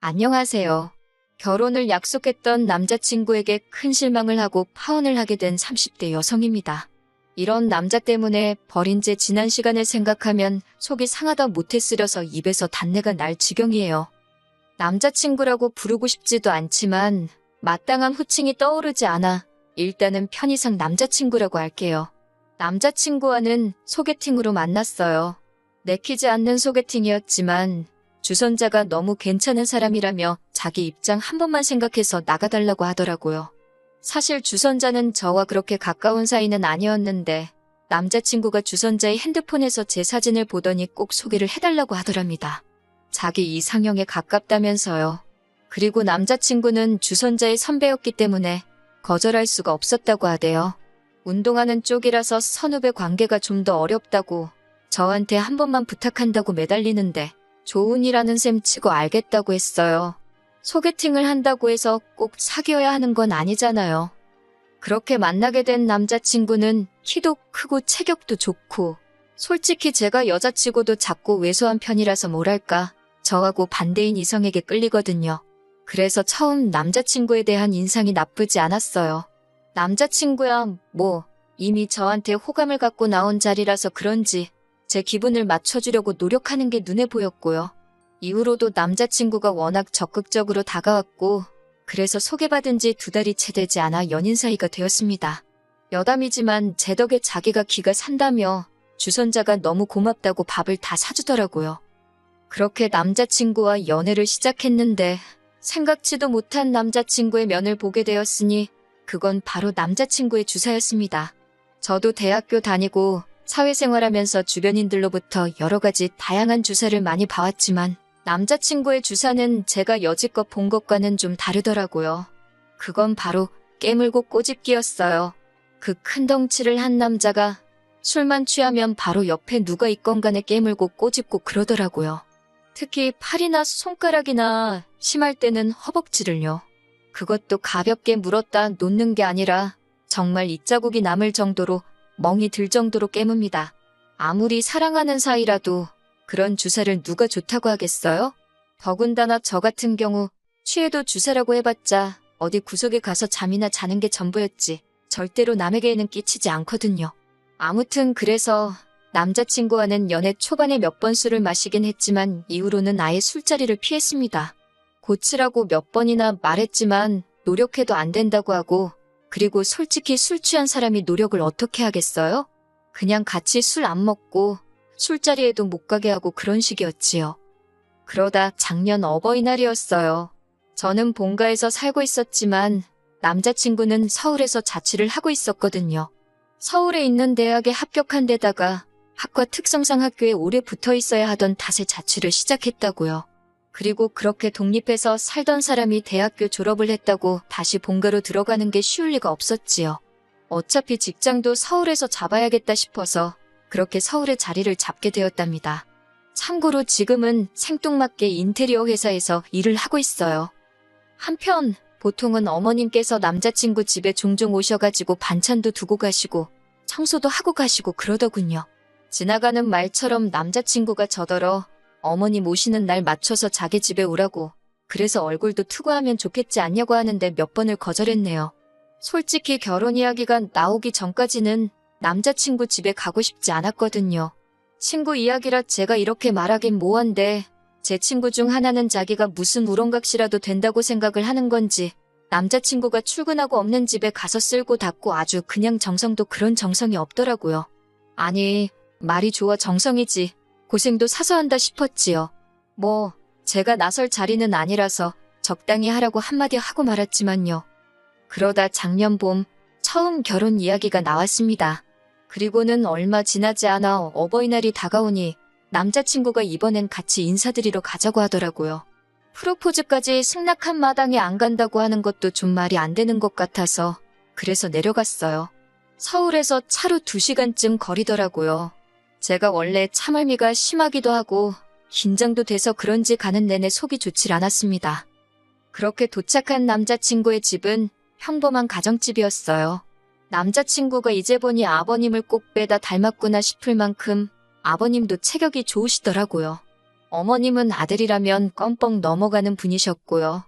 안녕하세요. 결혼을 약속했던 남자친구에게 큰 실망을 하고 파혼을 하게 된 30대 여성입니다. 이런 남자 때문에 버린 제 지난 시간을 생각하면 속이 상하다 못해 쓰려서 입에서 단내가 날 지경이에요. 남자친구라고 부르고 싶지도 않지만 마땅한 호칭이 떠오르지 않아 일단은 편의상 남자친구라고 할게요. 남자친구와는 소개팅으로 만났어요. 내키지 않는 소개팅이었지만 주선자가 너무 괜찮은 사람이라며 자기 입장 한 번만 생각해서 나가달라고 하더라고요. 사실 주선자는 저와 그렇게 가까운 사이는 아니었는데 남자친구가 주선자의 핸드폰에서 제 사진을 보더니 꼭 소개를 해달라고 하더랍니다. 자기 이상형에 가깝다면서요. 그리고 남자친구는 주선자의 선배였기 때문에 거절할 수가 없었다고 하대요. 운동하는 쪽이라서 선후배 관계가 좀 더 어렵다고 저한테 한 번만 부탁한다고 매달리는데 좋은 일하는 셈 치고 알겠다고 했어요. 소개팅을 한다고 해서 꼭 사귀어야 하는 건 아니잖아요. 그렇게 만나게 된 남자친구는 키도 크고 체격도 좋고 솔직히 제가 여자치고도 작고 왜소한 편이라서 뭐랄까 저하고 반대인 이성에게 끌리거든요. 그래서 처음 남자친구에 대한 인상이 나쁘지 않았어요. 남자친구야 뭐 이미 저한테 호감을 갖고 나온 자리라서 그런지 제 기분을 맞춰주려고 노력하는 게 눈에 보였고요. 이후로도 남자친구가 워낙 적극적으로 다가왔고 그래서 소개받은 지 2달이 채 되지 않아 연인 사이가 되었습니다. 여담이지만 제 덕에 자기가 기가 산다며 주선자가 너무 고맙다고 밥을 다 사주더라고요. 그렇게 남자친구와 연애를 시작했는데 생각지도 못한 남자친구의 면을 보게 되었으니 그건 바로 남자친구의 주사였습니다. 저도 대학교 다니고 사회생활하면서 주변인들로부터 여러 가지 다양한 주사를 많이 봐왔지만 남자친구의 주사는 제가 여지껏 본 것과는 좀 다르더라고요. 그건 바로 깨물고 꼬집기였어요. 그 큰 덩치를 한 남자가 술만 취하면 바로 옆에 누가 있건 간에 깨물고 꼬집고 그러더라고요. 특히 팔이나 손가락이나 심할 때는 허벅지를요. 그것도 가볍게 물었다 놓는 게 아니라 정말 입자국이 남을 정도로 멍이 들 정도로 깨뭅니다. 아무리 사랑하는 사이라도 그런 주사를 누가 좋다고 하겠어요? 더군다나 저 같은 경우 취해도 주사라고 해봤자 어디 구석에 가서 잠이나 자는 게 전부였지 절대로 남에게는 끼치지 않거든요. 아무튼 그래서 남자친구와는 연애 초반에 몇 번 술을 마시긴 했지만 이후로는 아예 술자리를 피했습니다. 고치라고 몇 번이나 말했지만 노력해도 안 된다고 하고 그리고 솔직히 술 취한 사람이 노력을 어떻게 하겠어요? 그냥 같이 술 안 먹고 술자리에도 못 가게 하고 그런 식이었지요. 그러다 작년 어버이날이었어요. 저는 본가에서 살고 있었지만 남자친구는 서울에서 자취를 하고 있었거든요. 서울에 있는 대학에 합격한 데다가 학과 특성상 학교에 오래 붙어 있어야 하던 탓에 자취를 시작했다고요. 그리고 그렇게 독립해서 살던 사람이 대학교 졸업을 했다고 다시 본가로 들어가는 게 쉬울 리가 없었지요. 어차피 직장도 서울에서 잡아야겠다 싶어서 그렇게 서울에 자리를 잡게 되었답니다. 참고로 지금은 생뚱맞게 인테리어 회사에서 일을 하고 있어요. 한편 보통은 어머님께서 남자친구 집에 종종 오셔가지고 반찬도 두고 가시고 청소도 하고 가시고 그러더군요. 지나가는 말처럼 남자친구가 저더러 어머님 오시는 날 맞춰서 자기 집에 오라고 그래서 얼굴도 투구하면 좋겠지 않냐고 하는데 몇 번을 거절했네요. 솔직히 결혼 이야기가 나오기 전까지는 남자친구 집에 가고 싶지 않았거든요. 친구 이야기라 제가 이렇게 말하긴 뭐한데 제 친구 중 하나는 자기가 무슨 우렁각시라도 된다고 생각을 하는 건지 남자친구가 출근하고 없는 집에 가서 쓸고 닦고 아주 그냥 정성도 그런 정성이 없더라고요. 아니 말이 좋아 정성이지 고생도 사서 한다 싶었지요. 뭐 제가 나설 자리는 아니라서 적당히 하라고 한마디 하고 말았지만요. 그러다 작년 봄 처음 결혼 이야기가 나왔습니다. 그리고는 얼마 지나지 않아 어버이날이 다가오니 남자친구가 이번엔 같이 인사드리러 가자고 하더라고요. 프로포즈까지 승낙한 마당에 안 간다고 하는 것도 좀 말이 안 되는 것 같아서 그래서 내려갔어요. 서울에서 차로 2시간쯤 거리더라고요. 제가 원래 참을미가 심하기도 하고 긴장도 돼서 그런지 가는 내내 속이 좋질 않았습니다. 그렇게 도착한 남자친구의 집은 평범한 가정집이었어요. 남자친구가 이제 보니 아버님을 꼭 빼다 닮았구나 싶을 만큼 아버님도 체격이 좋으시더라고요. 어머님은 아들이라면 껌뻑 넘어가는 분이셨고요.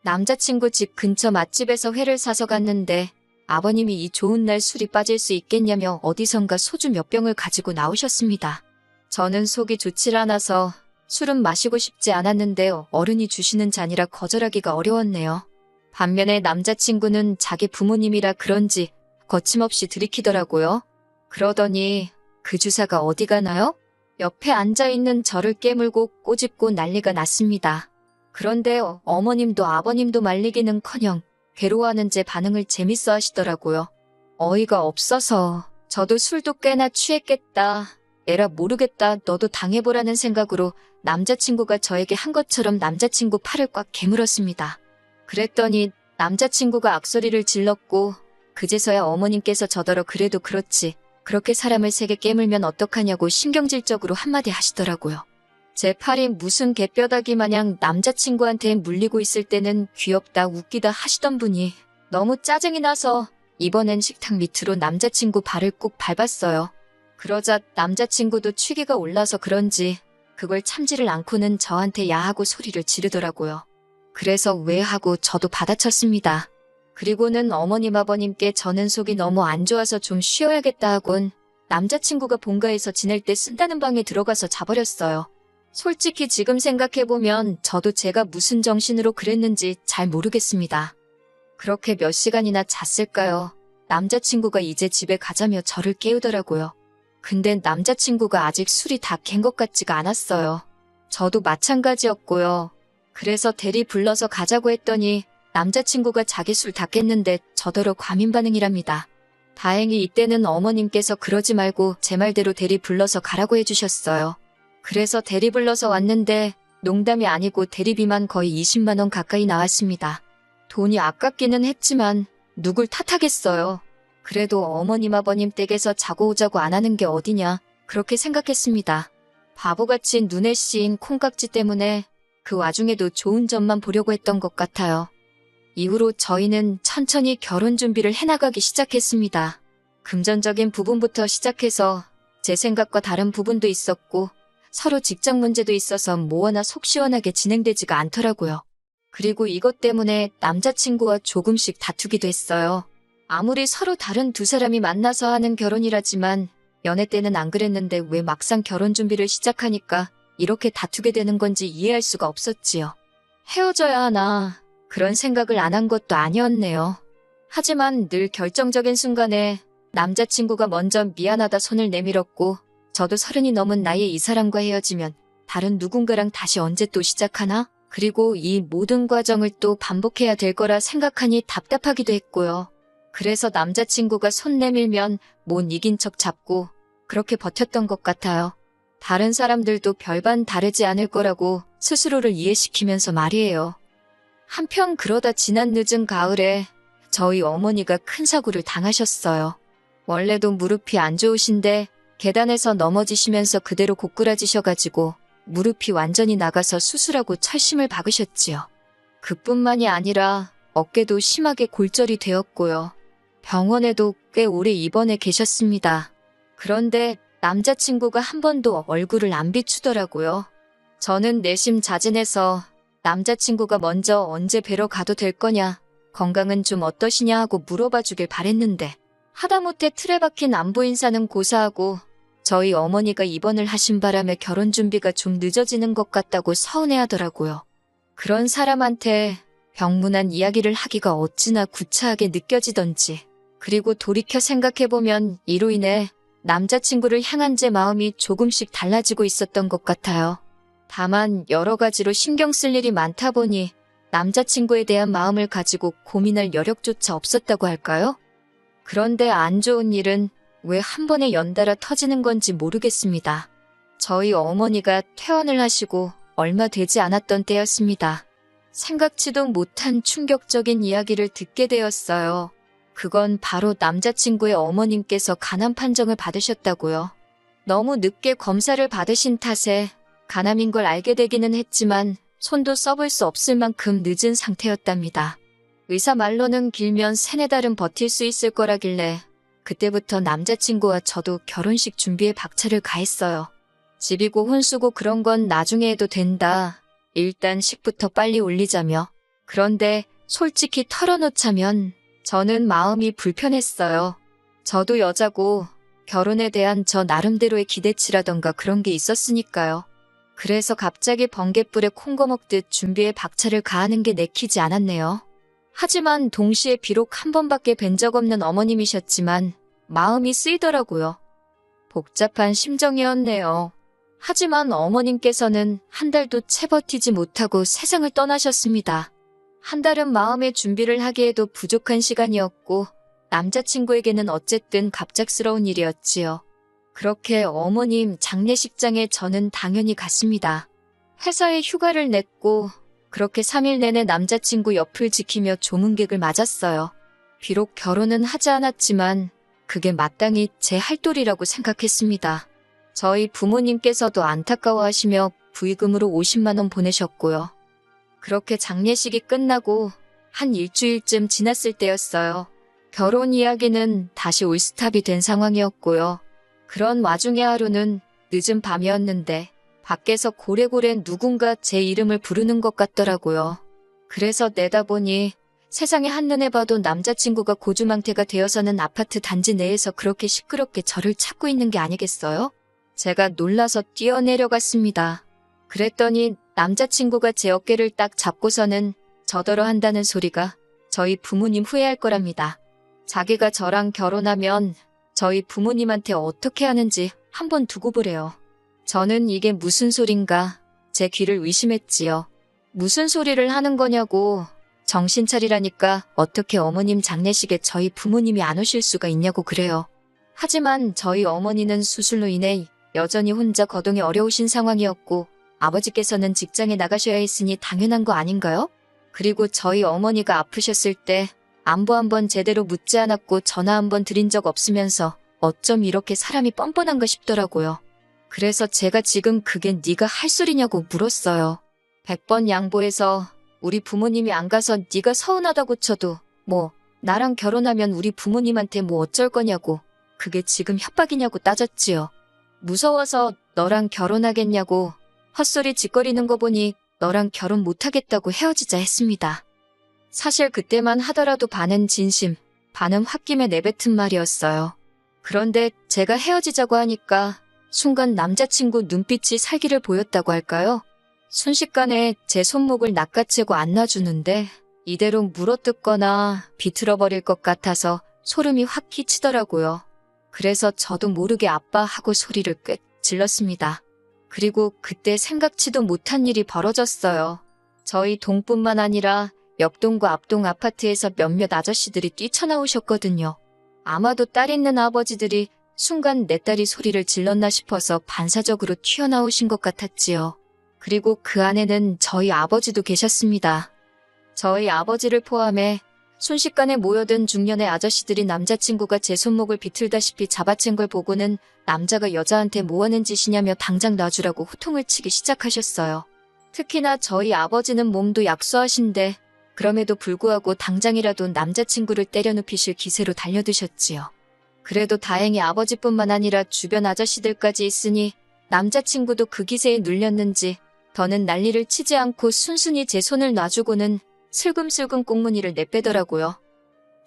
남자친구 집 근처 맛집에서 회를 사서 갔는데 아버님이 이 좋은 날 술이 빠질 수 있겠냐며 어디선가 소주 몇 병을 가지고 나오셨습니다. 저는 속이 좋질 않아서 술은 마시고 싶지 않았는데 어른이 주시는 잔이라 거절하기가 어려웠네요. 반면에 남자친구는 자기 부모님이라 그런지 거침없이 들이키더라고요. 그러더니 그 주사가 어디 가나요? 옆에 앉아있는 저를 깨물고 꼬집고 난리가 났습니다. 그런데 어머님도 아버님도 말리기는커녕 괴로워하는 제 반응을 재밌어 하시더라고요. 어이가 없어서 저도 술도 꽤나 취했겠다. 에라 모르겠다. 너도 당해보라는 생각으로 남자친구가 저에게 한 것처럼 남자친구 팔을 꽉 깨물었습니다. 그랬더니 남자친구가 악소리를 질렀고 그제서야 어머님께서 저더러 그래도 그렇지. 그렇게 사람을 세게 깨물면 어떡하냐고 신경질적으로 한마디 하시더라고요. 제 팔이 무슨 개뼈다귀 마냥 남자친구한테 물리고 있을 때는 귀엽다 웃기다 하시던 분이 너무 짜증이 나서 이번엔 식탁 밑으로 남자친구 발을 꾹 밟았어요. 그러자 남자친구도 취기가 올라서 그런지 그걸 참지를 않고는 저한테 야하고 소리를 지르더라고요. 그래서 왜 하고 저도 받아쳤습니다. 그리고는 어머님 아버님께 저는 속이 너무 안 좋아서 좀 쉬어야겠다 하곤 남자친구가 본가에서 지낼 때 쓴다는 방에 들어가서 자버렸어요. 솔직히 지금 생각해보면 저도 제가 무슨 정신으로 그랬는지 잘 모르겠습니다. 그렇게 몇 시간이나 잤을까요? 남자친구가 이제 집에 가자며 저를 깨우더라고요. 근데 남자친구가 아직 술이 다 깬 것 같지가 않았어요. 저도 마찬가지였고요. 그래서 대리 불러서 가자고 했더니 남자친구가 자기 술 다 깼는데 저더러 과민 반응이랍니다. 다행히 이때는 어머님께서 그러지 말고 제 말대로 대리 불러서 가라고 해주셨어요. 그래서 대리 불러서 왔는데 농담이 아니고 대리비만 거의 20만 원 가까이 나왔습니다. 돈이 아깝기는 했지만 누굴 탓하겠어요. 그래도 어머님 아버님 댁에서 자고 오자고 안 하는 게 어디냐 그렇게 생각했습니다. 바보같이 눈에 씌인 콩깍지 때문에 그 와중에도 좋은 점만 보려고 했던 것 같아요. 이후로 저희는 천천히 결혼 준비를 해나가기 시작했습니다. 금전적인 부분부터 시작해서 제 생각과 다른 부분도 있었고 서로 직장 문제도 있어서 뭐하나 속 시원하게 진행되지가 않더라고요. 그리고 이것 때문에 남자친구와 조금씩 다투기도 했어요. 아무리 서로 다른 두 사람이 만나서 하는 결혼이라지만 연애 때는 안 그랬는데 왜 막상 결혼 준비를 시작하니까 이렇게 다투게 되는 건지 이해할 수가 없었지요. 헤어져야 하나 그런 생각을 안 한 것도 아니었네요. 하지만 늘 결정적인 순간에 남자친구가 먼저 미안하다 손을 내밀었고 저도 30이 넘은 나이에 이 사람과 헤어지면 다른 누군가랑 다시 언제 또 시작하나? 그리고 이 모든 과정을 또 반복해야 될 거라 생각하니 답답하기도 했고요. 그래서 남자친구가 손 내밀면 못 이긴 척 잡고 그렇게 버텼던 것 같아요. 다른 사람들도 별반 다르지 않을 거라고 스스로를 이해시키면서 말이에요. 한편 그러다 지난 늦은 가을에 저희 어머니가 큰 사고를 당하셨어요. 원래도 무릎이 안 좋으신데 계단에서 넘어지시면서 그대로 고꾸라지셔가지고 무릎이 완전히 나가서 수술하고 철심을 박으셨지요. 그뿐만이 아니라 어깨도 심하게 골절이 되었고요. 병원에도 꽤 오래 입원해 계셨습니다. 그런데 남자친구가 한 번도 얼굴을 안 비추더라고요. 저는 내심 자진해서 남자친구가 먼저 언제 뵈러 가도 될 거냐, 건강은 좀 어떠시냐 하고 물어봐 주길 바랬는데 하다못해 틀에 박힌 안부 인사는 고사하고 저희 어머니가 입원을 하신 바람에 결혼 준비가 좀 늦어지는 것 같다고 서운해하더라고요. 그런 사람한테 병문안 이야기를 하기가 어찌나 구차하게 느껴지던지. 그리고 돌이켜 생각해보면 이로 인해 남자친구를 향한 제 마음이 조금씩 달라지고 있었던 것 같아요. 다만 여러 가지로 신경 쓸 일이 많다 보니 남자친구에 대한 마음을 가지고 고민할 여력조차 없었다고 할까요? 그런데 안 좋은 일은 왜 한 번에 연달아 터지는 건지 모르겠습니다. 저희 어머니가 퇴원을 하시고 얼마 되지 않았던 때였습니다. 생각지도 못한 충격적인 이야기를 듣게 되었어요. 그건 바로 남자친구의 어머님께서 간암 판정을 받으셨다고요. 너무 늦게 검사를 받으신 탓에 간암인 걸 알게 되기는 했지만 손도 써볼 수 없을 만큼 늦은 상태였답니다. 의사 말로는 길면 3-4달은 버틸 수 있을 거라길래 그때부터 남자친구와 저도 결혼식 준비에 박차를 가했어요. 집이고 혼수고 그런 건 나중에 해도 된다. 일단 식부터 빨리 올리자며. 그런데 솔직히 털어놓자면 저는 마음이 불편했어요. 저도 여자고 결혼에 대한 저 나름대로의 기대치라던가 그런 게 있었으니까요. 그래서 갑자기 번갯불에 콩거 먹듯 준비에 박차를 가하는 게 내키지 않았네요. 하지만 동시에 비록 한 번밖에 뵌 적 없는 어머님이셨지만 마음이 쓰이더라고요. 복잡한 심정이었네요. 하지만 어머님께서는 한 달도 채 버티지 못하고 세상을 떠나셨습니다. 한 달은 마음의 준비를 하기에도 부족한 시간이었고 남자친구에게는 어쨌든 갑작스러운 일이었지요. 그렇게 어머님 장례식장에 저는 당연히 갔습니다. 회사에 휴가를 냈고 그렇게 3일 내내 남자친구 옆을 지키며 조문객을 맞았어요. 비록 결혼은 하지 않았지만 그게 마땅히 제 할 도리라고 생각했습니다. 저희 부모님께서도 안타까워하시며 부의금으로 50만 원 보내셨고요. 그렇게 장례식이 끝나고 한 일주일쯤 지났을 때였어요. 결혼 이야기는 다시 올스탑이 된 상황이었고요. 그런 와중에 하루는 늦은 밤이었는데 밖에서 고래고래 누군가 제 이름을 부르는 것 같더라고요. 그래서 내다보니 세상에 한눈에 봐도 남자친구가 고주망태가 되어서는 아파트 단지 내에서 그렇게 시끄럽게 저를 찾고 있는 게 아니겠어요? 제가 놀라서 뛰어내려갔습니다. 그랬더니 남자친구가 제 어깨를 딱 잡고서는 저더러 한다는 소리가 저희 부모님 후회할 거랍니다. 자기가 저랑 결혼하면 저희 부모님한테 어떻게 하는지 한번 두고 보래요. 저는 이게 무슨 소린가 제 귀를 의심했지요. 무슨 소리를 하는 거냐고 정신 차리라니까 어떻게 어머님 장례식에 저희 부모님이 안 오실 수가 있냐고 그래요. 하지만 저희 어머니는 수술로 인해 여전히 혼자 거동이 어려우신 상황이었고 아버지께서는 직장에 나가셔야 했으니 당연한 거 아닌가요? 그리고 저희 어머니가 아프셨을 때 안부 한번 제대로 묻지 않았고 전화 한번 드린 적 없으면서 어쩜 이렇게 사람이 뻔뻔한가 싶더라고요. 그래서 제가 지금 그게 네가 할 소리냐고 물었어요. 100번 양보해서 우리 부모님이 안 가서 네가 서운하다고 쳐도 뭐 나랑 결혼하면 우리 부모님한테 뭐 어쩔 거냐고 그게 지금 협박이냐고 따졌지요. 무서워서 너랑 결혼하겠냐고 헛소리 짓거리는 거 보니 너랑 결혼 못하겠다고 헤어지자 했습니다. 사실 그때만 하더라도 반은 진심, 반은 홧김에 내뱉은 말이었어요. 그런데 제가 헤어지자고 하니까 순간 남자친구 눈빛이 살기를 보였다고 할까요? 순식간에 제 손목을 낚아채고 안 놔주는데 이대로 물어뜯거나 비틀어버릴 것 같아서 소름이 확 끼치더라고요. 그래서 저도 모르게 아빠 하고 소리를 꽤 질렀습니다. 그리고 그때 생각지도 못한 일이 벌어졌어요. 저희 동뿐만 아니라 옆동과 앞동 아파트에서 몇몇 아저씨들이 뛰쳐나오셨거든요. 아마도 딸 있는 아버지들이 순간 내 딸이 소리를 질렀나 싶어서 반사적으로 튀어나오신 것 같았지요. 그리고 그 안에는 저희 아버지도 계셨습니다. 저희 아버지를 포함해 순식간에 모여든 중년의 아저씨들이 남자친구가 제 손목을 비틀다시피 잡아챈 걸 보고는 남자가 여자한테 뭐 하는 짓이냐며 당장 놔주라고 호통을 치기 시작하셨어요. 특히나 저희 아버지는 몸도 약소하신데 그럼에도 불구하고 당장이라도 남자친구를 때려눕히실 기세로 달려드셨지요. 그래도 다행히 아버지뿐만 아니라 주변 아저씨들까지 있으니 남자친구도 그 기세에 눌렸는지 더는 난리를 치지 않고 순순히 제 손을 놔주고는 슬금슬금 꽁무니를 내빼더라고요.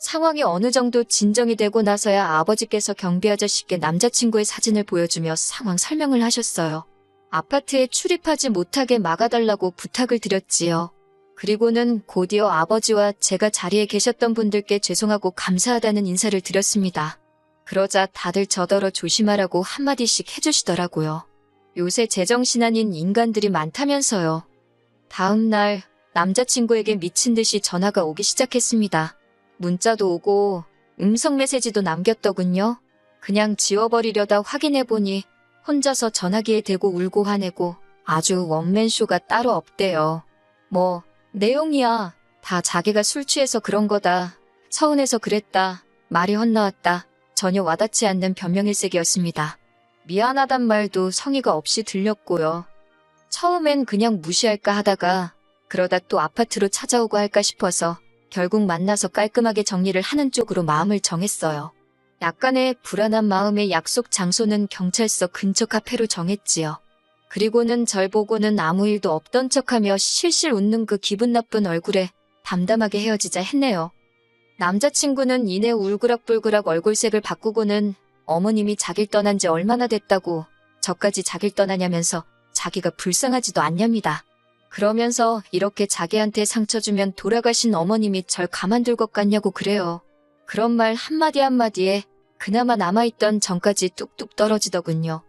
상황이 어느 정도 진정이 되고 나서야 아버지께서 경비 아저씨께 남자친구의 사진을 보여주며 상황 설명을 하셨어요. 아파트에 출입하지 못하게 막아달라고 부탁을 드렸지요. 그리고는 곧이어 아버지와 제가 자리에 계셨던 분들께 죄송하고 감사하다는 인사를 드렸습니다. 그러자 다들 저더러 조심하라고 한마디씩 해주시더라고요. 요새 제정신 아닌 인간들이 많다면서요. 다음 날 남자친구에게 미친 듯이 전화가 오기 시작했습니다. 문자도 오고 음성 메시지도 남겼더군요. 그냥 지워버리려다 확인해보니 혼자서 전화기에 대고 울고 화내고 아주 원맨쇼가 따로 없대요. 뭐 내용이야 다 자기가 술 취해서 그런 거다. 서운해서 그랬다. 말이 헛나왔다. 전혀 와닿지 않는 변명일색이었습니다. 미안하단 말도 성의가 없이 들렸고요. 처음엔 그냥 무시할까 하다가 그러다 또 아파트로 찾아오고 할까 싶어서 결국 만나서 깔끔하게 정리를 하는 쪽으로 마음을 정했어요. 약간의 불안한 마음에 약속 장소는 경찰서 근처 카페로 정했지요. 그리고는 절 보고는 아무 일도 없던 척하며 실실 웃는 그 기분 나쁜 얼굴에 담담하게 헤어지자 했네요. 남자친구는 이내 울그락불그락 얼굴색을 바꾸고는 어머님이 자길 떠난 지 얼마나 됐다고 저까지 자길 떠나냐면서 자기가 불쌍하지도 않냐입니다. 그러면서 이렇게 자기한테 상처 주면 돌아가신 어머님이 절 가만둘 것 같냐고 그래요. 그런 말 한마디 한마디에 그나마 남아있던 정까지 뚝뚝 떨어지더군요.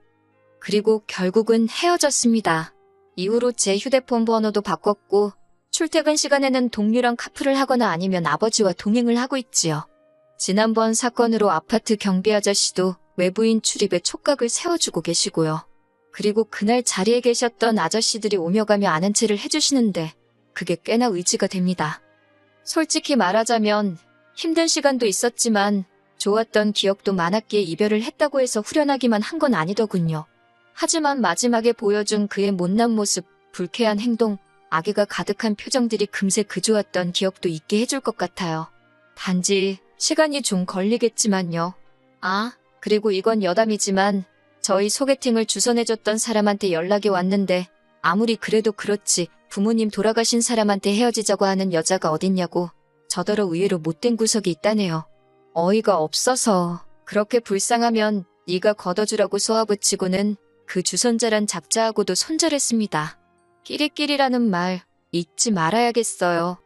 그리고 결국은 헤어졌습니다. 이후로 제 휴대폰 번호도 바꿨고 출퇴근 시간에는 동료랑 카풀을 하거나 아니면 아버지와 동행을 하고 있지요. 지난번 사건으로 아파트 경비 아저씨도 외부인 출입에 촉각을 세워주고 계시고요. 그리고 그날 자리에 계셨던 아저씨들이 오며 가며 아는 체를 해주시는데 그게 꽤나 의지가 됩니다. 솔직히 말하자면 힘든 시간도 있었지만 좋았던 기억도 많았기에 이별을 했다고 해서 후련하기만 한 건 아니더군요. 하지만 마지막에 보여준 그의 못난 모습, 불쾌한 행동, 악의가 가득한 표정들이 금세 그 좋았던 기억도 잊게 해줄 것 같아요. 단지 시간이 좀 걸리겠지만요. 아, 그리고 이건 여담이지만 저희 소개팅을 주선해줬던 사람한테 연락이 왔는데 아무리 그래도 그렇지 부모님 돌아가신 사람한테 헤어지자고 하는 여자가 어딨냐고 저더러 의외로 못된 구석이 있다네요. 어이가 없어서 그렇게 불쌍하면 네가 걷어주라고 쏘아붙이고는 그 주선자란 작자하고도 손절했습니다. 끼리끼리라는 말 잊지 말아야겠어요.